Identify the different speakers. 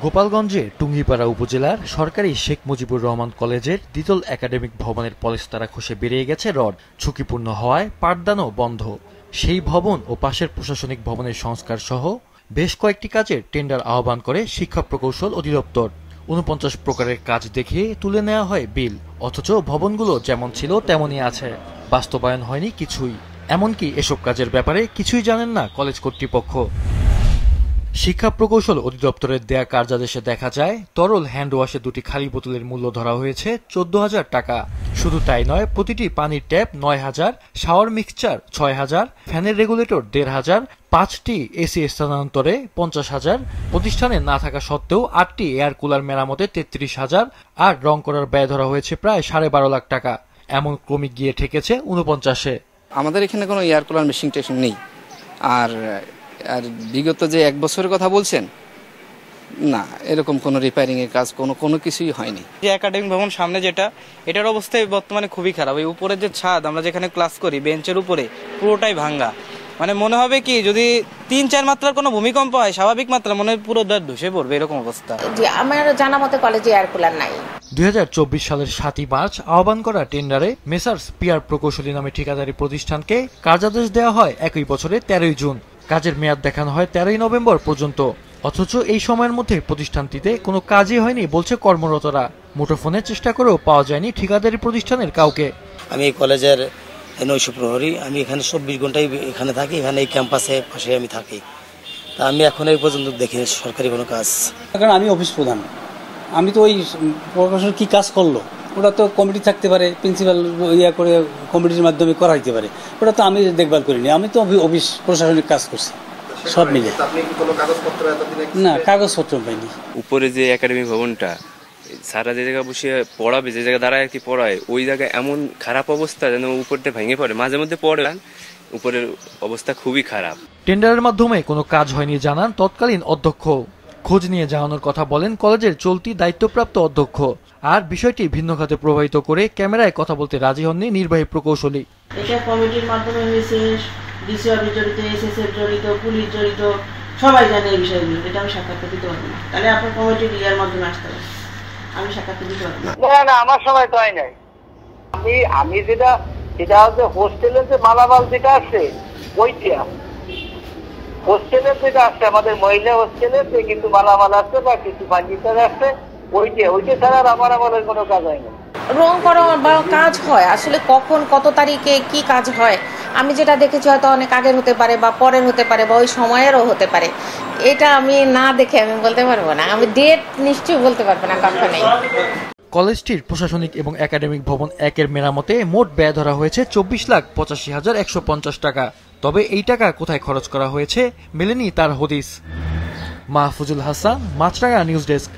Speaker 1: গোপালগঞ্জের টুঙ্গিপাড়া উপজেলার সরকারি শেখ মুজিবুর রহমান কলেজের দ্বিতল একাডেমিক ভবনের পলেস্তারা খসে বেরিয়ে গেছে রড। ঝুঁকিপূর্ণ হওয়ায় পাঠদানও বন্ধ। সেই ভবন ও পাশের প্রশাসনিক ভবনের সংস্কার সহ বেশ কয়েকটি কাজের টেন্ডার আহ্বান করে শিক্ষা প্রকৌশল অধিদপ্তর। ৪৯ প্রকারের কাজ দেখিয়ে তুলে নেওয়া হয় বিল, অথচ ভবনগুলো যেমন ছিল তেমনই আছে। বাস্তবায়ন হয়নি কিছুই। এমনকি এসব কাজের ব্যাপারে কিছুই জানেন না কলেজ কর্তৃপক্ষ। শিক্ষা প্রকৌশল অধিদপ্তরের দেয়া কার্যাদেশে দেখা যায়, তরল হ্যান্ড ওয়াশে দুটি খালি বোতলের মূল্য ধরা হয়েছে ১৪,০০০ টাকা। শুধু তাই নয়, প্রতিটি পানির ট্যাপ ৯,০০০, শাওয়ার মিক্সচার ৬,০০০, ফ্যানের রেগুলেটর ১,৫০০, ৫টি এসি স্থানান্তরে ৫০,০০০, প্রতিষ্ঠানে না থাকা সত্ত্বেও ৮টি এয়ার কুলার মেরামতে ৩৩,০০০ আর রং করার ব্যয় ধরা হয়েছে প্রায় ১২.৫ লাখ টাকা। এমন ক্রমিক গিয়ে ঠেকেছে ৪৯-এ।
Speaker 2: আমাদের এখানে কোনো এয়ার কুলার মেশিন টেশিন নেই। আর বিগত যে ১ বছরের কথা বলছেন, না, এরকম কোনো রিপেয়ারিং এর কাজ কোনো কিছুই হয়নি।
Speaker 3: যে একাডেমিক ভবন সামনে যেটা, এটার অবস্থা বর্তমানে খুবই খারাপ। এই উপরে যে ছাদ, আমরা যেখানে ক্লাস করি, বেঞ্চের উপরে পুরোটাই ভাঙ্গা। মানে মনে হবে কি যদি ৩-৪ মাত্রার কোনো ভূমিকম্প হয়, স্বাভাবিক মাত্রা মনে হয় পুরো ধসে পড়বে, এরকম অবস্থা।
Speaker 4: আমার জানা মতে কলেজে এয়ার কুলার নাই।
Speaker 1: ২০২৪ সালের ৭ই মার্চ আহ্বান করা টেন্ডারে মেসার্স পিআর প্রকৌশলী নামে ঠিকাদারি প্রতিষ্ঠানকে কার্যাদেশ দেওয়া হয় একই বছরের ১৩ই জুন। কাজের মেয়াদ দেখানো হয় ১৩ই নভেম্বর পর্যন্ত। অথচ এই সময়ের মধ্যে প্রতিষ্ঠানটিতে কোনো কাজই হয়নি বলছে কর্মরতরা। মুঠোফোনে চেষ্টা করেও পাওয়া যায়নি ঠিকাদারি প্রতিষ্ঠানের কাউকে।
Speaker 5: আমি এই কলেজের নৈশ প্রহরী। আমি এখানে ২৪ ঘন্টাই এখানে থাকি। এখানে এই ক্যাম্পাসে পাশে আমি থাকি। তা আমি এখন এই পর্যন্ত দেখিনি সরকারি কোনো কাজ।
Speaker 6: কারণ আমি অফিস প্রধান, আমি তো ওই প্রশাসন কি কাজ করলো ওটা তো কমিটি থাকতে পারে, প্রিন্সিপাল করে কমিটির মাধ্যমে করা হইতে পারে, ওটা তো আমি দেখভাল করিনি। আমি তো অফিস প্রশাসনিক কাজ করছি সব মিলে। না, কাগজপত্র পাইনি।
Speaker 7: উপরে যে একাডেমিক ভবনটা, সারা যে জায়গায় বসে পড়াবে, যে জায়গায় দাঁড়ায় আর কি পড়ায়, ওই জায়গায় এমন খারাপ অবস্থা যেন উপরটা ভেঙে পড়ে, মাঝে মধ্যে পড়ে। উপরের অবস্থা খুবই খারাপ।
Speaker 1: টেন্ডারের মাধ্যমে কোনো কাজ হয়নি জানান তৎকালীন অধ্যক্ষ। খোঁজ নিয়ে জানানোর কথা বলেন কলেজের চলতি দায়িত্বপ্রাপ্ত অধ্যক্ষ। আর বিষয়টি ভিন্ন খাতে প্রভাবিত করে ক্যামেরায় কথা বলতে রাজি হননি নির্বাহী প্রকৌশলী।
Speaker 8: এটা কমিটির মাধ্যমে হয়েছে, ডিসি অফিস জড়িত, এসএসএফ জড়িত, পুলিশ জড়িত, সবাই জানে এই বিষয়গুলো। এটা আমি সাক্ষাৎ দিতে পারবো না। তাহলে আপনার কমিটির ইয়ার মাধ্যমে আসতে হবে, আমি সাক্ষাৎ দিতে পারবো না।
Speaker 9: না, আমার সময় তো হয় নাই। আমি যেটা হচ্ছে হোস্টেলের যে মালামাল যেটা আছে, ওইটা হোস্টেলের যেটা আছে, আমাদের মহিলা হোস্টেলের যে কিছু মালামাল আছে বা কিছু ফার্নিচার আছে, ওইটা ছাড়া আমার আমলের কোনো কাজ হয় না।
Speaker 4: রং করা বা কাজ হয় আসলে কখন কত তারিখে কি কাজ হয়, আমি যেটা দেখেছি হয়তো অনেক আগের হতে পারে বা পরের হতে পারে বা ওই সময়েরও হতে পারে। এটা আমি না দেখে আমি বলতে পারবো না। আমি ডেট নিশ্চয়ই বলতে পারবো না কখনোই।
Speaker 1: কলেজটির প্রশাসনিক এবং একাডেমিক ভবন ১-এর মেরামতে মোট ব্যয় ধরা হয়েছে ২৪,৮৫,১৫০ টাকা। তবে এই টাকা কোথায় খরচ করা হয়েছে মেলেনি তার হদিস। মাহফুজুল হাসান, মাছরাঙা নিউজ ডেস্ক।